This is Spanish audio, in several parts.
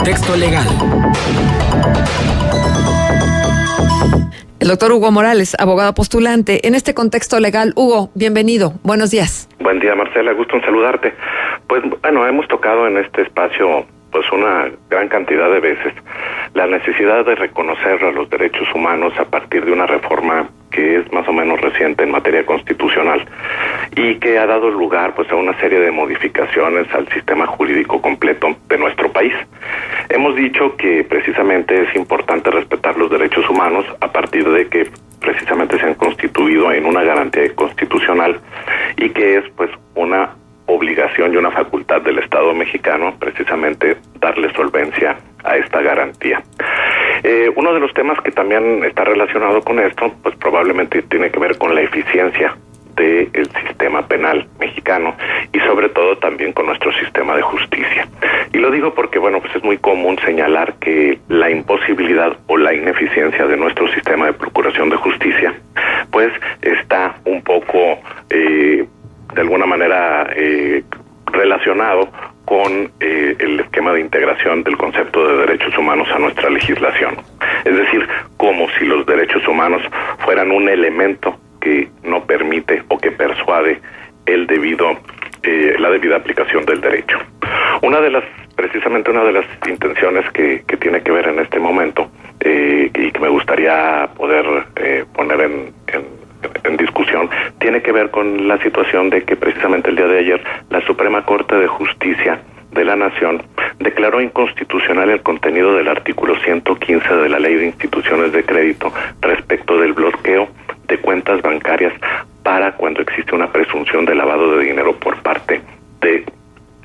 Contexto Legal. El doctor Hugo Morales, abogado postulante. En este contexto legal, Hugo, bienvenido. Buenos días. Buen día, Marcela. Gusto en saludarte. Pues bueno, hemos tocado en este espacio pues una gran cantidad de veces la necesidad de reconocer a los derechos humanos a partir de una reforma que es más o menos reciente en materia constitucional y que ha dado lugar pues a una serie de modificaciones al sistema jurídico completo de nuestro país. Hemos dicho que precisamente es importante respetar los derechos humanos a partir de que precisamente se han constituido en una garantía constitucional y que es pues una obligación y una facultad del Estado mexicano precisamente darle solvencia a esta garantía. Uno de los temas que también está relacionado con esto, pues probablemente tiene que ver con la eficiencia del sistema penal mexicano y sobre todo también con nuestro sistema de justicia. Y lo digo porque, bueno, pues es muy común señalar que la imposibilidad o la ineficiencia de nuestro sistema de procuración de justicia, pues está un poco, de alguna manera, relacionado con el esquema de integración del concepto de derechos humanos a nuestra legislación. Es decir, como si los derechos humanos fueran un elemento que no permite o que persuade la debida aplicación del derecho. Precisamente una de las intenciones que tiene que ver en este momento y que me gustaría poder poner en discusión, tiene que ver con la situación de que precisamente el día de ayer la Suprema Corte de Justicia de la Nación declaró inconstitucional el contenido del artículo 115 de la Ley de Instituciones de Crédito respecto del bloqueo de cuentas bancarias para cuando existe una presunción de lavado de dinero por parte de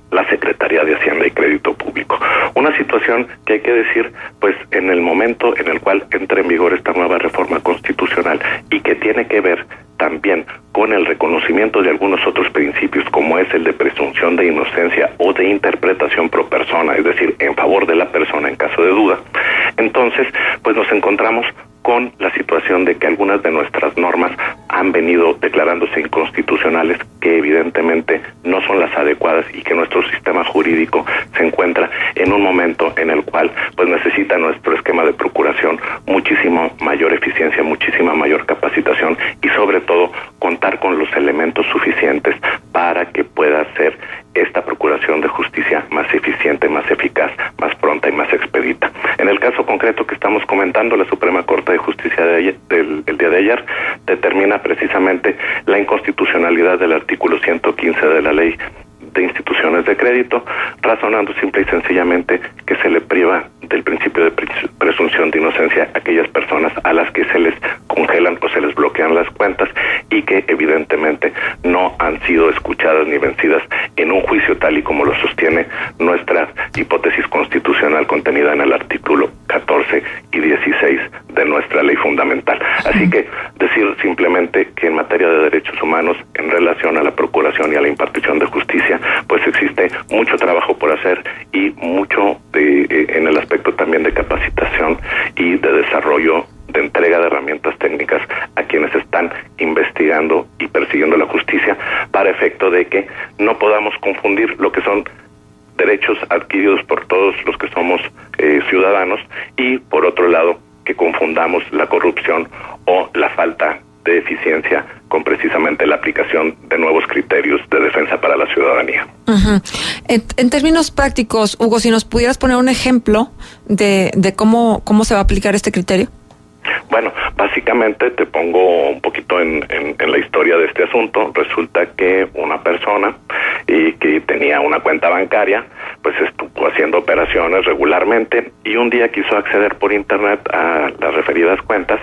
la Secretaría de Hacienda y Crédito Público. Una situación que hay que decir, pues en el momento en el cual entre en vigor esta nueva reforma constitucional y que tiene que ver también con el reconocimiento de algunos otros principios, como es el de presunción de inocencia o de interpretación pro persona, es decir, en favor de la persona en caso de duda. Entonces, pues nos encontramos con la situación de que algunas de nuestras normas han venido declarándose inconstitucionales, que evidentemente no son las adecuadas y que nuestro sistema jurídico se encuentra en un momento en el cual pues necesita nuestro esquema de procuración muchísimo mayor eficiencia, muchísima mayor capacitación y sobre todo contar con los elementos suficientes para que pueda ser esta procuración de justicia más eficiente, más eficaz, más pronta y más expedita. En el caso concreto que estamos comentando, la Suprema Corte de Justicia el día de ayer determina precisamente la inconstitucionalidad del artículo 115 de la Ley de Instituciones de Crédito, razonando simple y sencillamente que se le priva del principio de presunción de inocencia a aquellas personas a las que se les congelan o se les bloquean las cuentas y que evidentemente no han sido escuchadas ni vencidas en un juicio tal y como lo sostiene nuestra hipótesis constitucional contenida en el artículo 14 y 16 de nuestra ley fundamental. Así que decir simplemente que en materia de derechos humanos, en relación a la procuración y a la impartición de justicia, pues existe mucho trabajo por hacer y mucho en el aspecto también de capacitación y de desarrollo de entrega de herramientas técnicas a quienes están investigando y persiguiendo la justicia, para efecto de que no podamos confundir lo que son derechos adquiridos por todos los que somos ciudadanos y, por otro lado, que confundamos la corrupción o la falta de eficiencia con precisamente la aplicación de nuevos criterios de defensa para la ciudadanía. Uh-huh. En términos prácticos, Hugo, si nos pudieras poner un ejemplo de cómo se va a aplicar este criterio. Bueno, básicamente te pongo un poquito en la historia de este asunto. Resulta que una persona que tenía una cuenta bancaria, pues estuvo haciendo operaciones regularmente y un día quiso acceder por internet a las referidas cuentas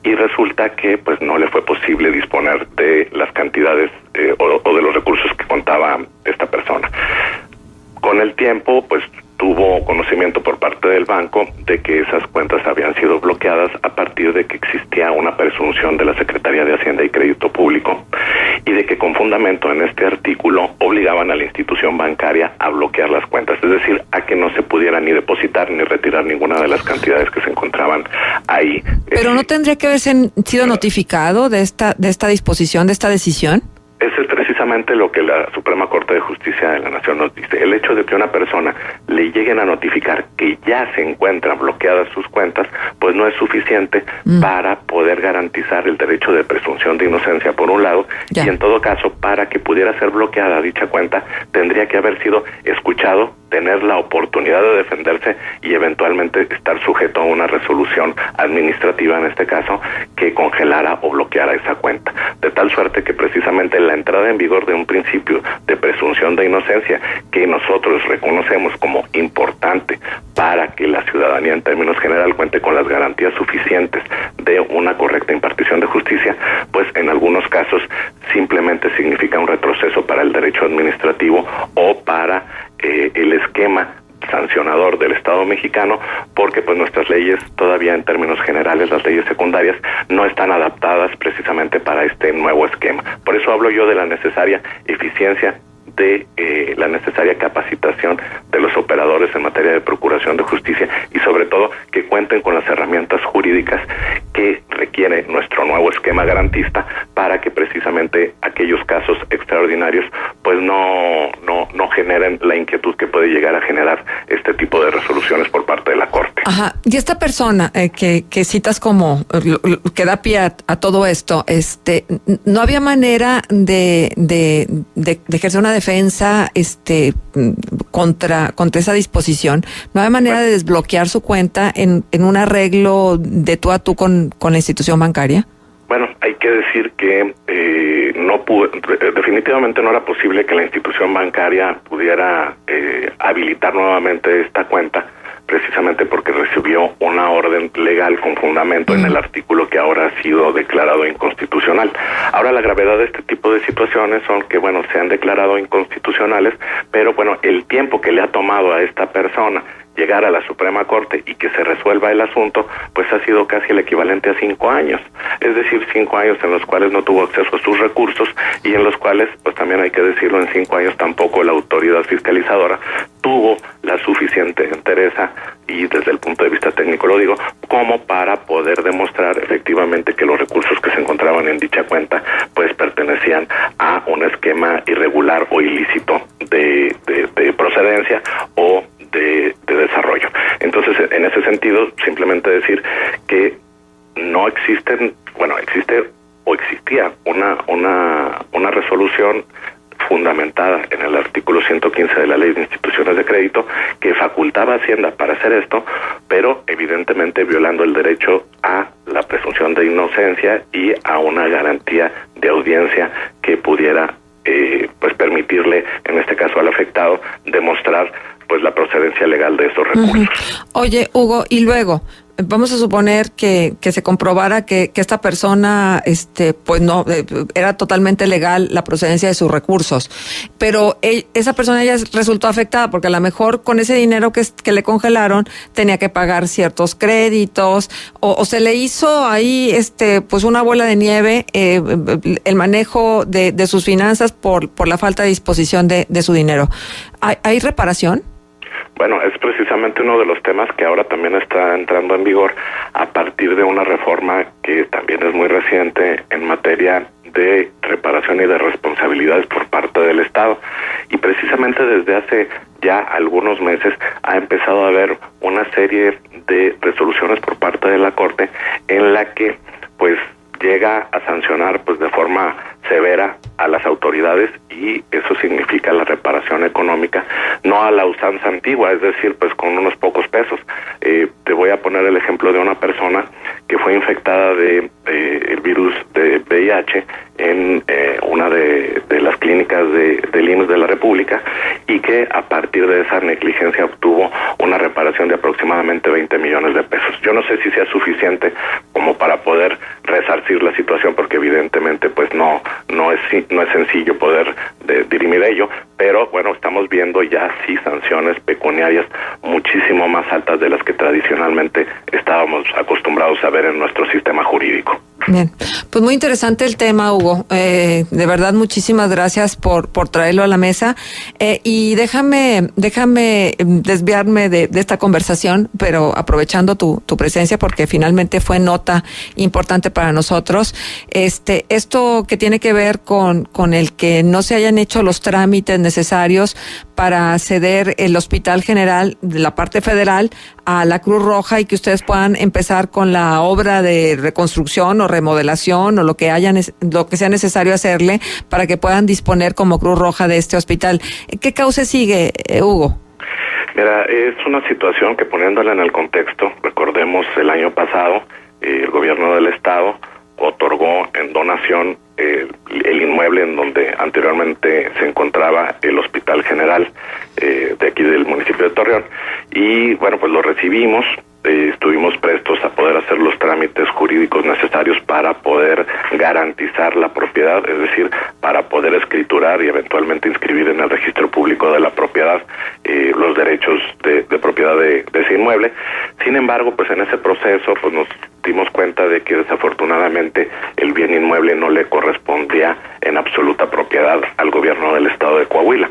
y resulta que pues no le fue posible disponer de las cantidades o de los recursos que contaba esta persona. Con el tiempo, pues tuvo conocimiento por parte del banco de que esas cuentas habían sido bloqueadas a partir de que existía una presunción de la Secretaría de Hacienda y Crédito Público y de que con fundamento en este artículo obligaban a la institución bancaria a bloquear las cuentas, es decir, a que no se pudiera ni depositar ni retirar ninguna de las cantidades que se encontraban ahí. ¿Pero no tendría que haberse sido notificado de esta disposición, de esta decisión? Eso es precisamente lo que la Suprema Corte de Justicia de la Nación nos dice. El hecho de que una persona le le lleguen a notificar que ya se encuentran bloqueadas sus cuentas, pues no es suficiente para poder garantizar el derecho de presunción de inocencia por un lado, y en todo caso, para que pudiera ser bloqueada dicha cuenta, tendría que haber sido escuchado, tener la oportunidad de defenderse y eventualmente estar sujeto a una resolución administrativa, en este caso, que congelara o bloqueara esa cuenta. De tal suerte que precisamente la entrada en vigor de un principio de presunción de inocencia, que nosotros reconocemos como importante para que la ciudadanía en términos general cuente con las garantías suficientes de una correcta impartición de justicia, pues en algunos casos simplemente significa un retroceso para el derecho administrativo o para el esquema sancionador del Estado mexicano, porque pues nuestras leyes todavía en términos generales, las leyes secundarias, no están adaptadas precisamente para este nuevo esquema. Por eso hablo yo de la necesaria eficiencia, de la necesaria capacitación de los operadores en materia de procuración de justicia y sobre todo que cuenten con las herramientas jurídicas que requiere nuestro nuevo esquema garantista para que precisamente aquellos casos extraordinarios pues no generen la inquietud que puede llegar a generar este tipo de resoluciones por parte de la Corte. Ajá. Y esta persona que citas como que da pie a todo esto, no había manera de ejercer una defensa contra esa disposición, no había manera de desbloquear su cuenta en un arreglo de tú a tú con la institución bancaria. Bueno, hay que decir que definitivamente no era posible que la institución bancaria pudiera habilitar nuevamente esta cuenta, precisamente porque recibió una orden legal con fundamento en el artículo que ahora ha sido declarado inconstitucional. Ahora, la gravedad de este tipo de situaciones son que, bueno, se han declarado inconstitucionales, pero bueno, el tiempo que le ha tomado a esta persona llegar a la Suprema Corte y que se resuelva el asunto, pues ha sido casi el equivalente a 5 años. Es decir, 5 años en los cuales no tuvo acceso a sus recursos y en los cuales, pues también hay que decirlo, en 5 años tampoco la autoridad fiscalizadora tuvo la suficiente entereza, y desde el punto de vista técnico lo digo, como para poder demostrar efectivamente que los recursos que se encontraban en dicha cuenta pues pertenecían a un esquema irregular o ilícito de procedencia o de desarrollo. Entonces, en ese sentido, simplemente decir que no existe o existía una resolución fundamentada en el artículo 115 de la Ley de Instituciones de Crédito que facultaba a Hacienda para hacer esto, pero evidentemente violando el derecho a la presunción de inocencia y a una garantía de audiencia que pudiera pues permitirle, en este caso al afectado, demostrar pues la procedencia legal de esos recursos. Oye, Hugo, y luego vamos a suponer que se comprobara que esta persona pues no era totalmente legal la procedencia de sus recursos, pero esa persona ya resultó afectada porque a lo mejor con ese dinero que le congelaron tenía que pagar ciertos créditos o se le hizo ahí pues una bola de nieve el manejo de sus finanzas por la falta de disposición de su dinero. ¿Hay reparación? Bueno, es precisamente uno de los temas que ahora también está entrando en vigor a partir de una reforma que también es muy reciente en materia de reparación y de responsabilidades por parte del Estado. Y precisamente desde hace ya algunos meses ha empezado a haber una serie de resoluciones por parte de la Corte en la que pues llega a sancionar pues de forma severa a las autoridades, y eso significa la reparación económica, no a la usanza antigua, es decir, pues con unos pocos pesos. Te voy a poner el ejemplo de una persona que fue infectada de el virus de VIH en una de las clínicas del IMSS de la República, y que a partir de esa negligencia obtuvo una reparación de aproximadamente 20 millones de pesos. Yo no sé si sea suficiente como para poder resarcir la situación, porque evidentemente pues no es sencillo poder dirimir ello, pero bueno, estamos viendo ya sí sanciones pecuniarias muchísimo más altas de las que tradicionalmente estábamos acostumbrados a ver en nuestro sistema jurídico. Bien, pues muy interesante el tema, Hugo. De verdad, muchísimas gracias por traerlo a la mesa. Y déjame desviarme de esta conversación, pero aprovechando tu presencia, porque finalmente fue nota importante para nosotros. Esto que tiene que ver con el que no se hayan hecho los trámites necesarios para ceder el Hospital General de la parte federal a la Cruz Roja y que ustedes puedan empezar con la obra de reconstrucción o remodelación o lo que sea necesario hacerle para que puedan disponer como Cruz Roja de este hospital. ¿Qué cauce sigue, Hugo? Mira, es una situación que, poniéndola en el contexto, recordemos el año pasado, el gobierno del estado otorgó en donación el inmueble en donde anteriormente se encontraba el Hospital General de aquí del municipio de Torreón, y bueno, pues lo recibimos. Estuvimos prestos a poder hacer los trámites jurídicos necesarios para poder garantizar la propiedad, es decir, para poder escriturar y eventualmente inscribir en el registro público de la propiedad los derechos de propiedad de ese inmueble. Sin embargo, pues en ese proceso pues nos dimos cuenta de que desafortunadamente el bien inmueble no le correspondía en absoluta propiedad al gobierno del estado de Coahuila,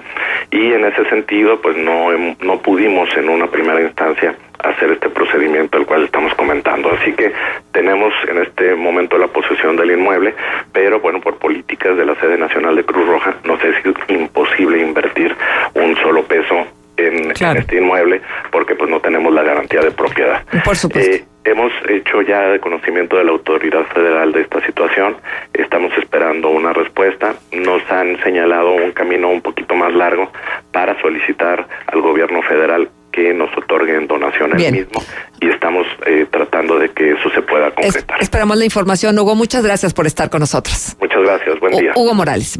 y en ese sentido pues no pudimos en una primera instancia hacer este procedimiento del cual estamos comentando. Así que tenemos en este momento la posesión del inmueble, pero bueno, por políticas de la sede nacional de Cruz Roja nos es imposible invertir un solo peso en este inmueble, porque pues no tenemos la garantía de propiedad. Por supuesto. Hemos hecho ya de conocimiento de la autoridad federal de esta situación, estamos esperando una respuesta. Nos han señalado un camino un poquito más largo para solicitar al gobierno federal que nos otorguen donación el mismo, y estamos tratando de que eso se pueda concretar. Esperamos la información, Hugo. Muchas gracias por estar con nosotros. Muchas gracias, buen día. Hugo Morales.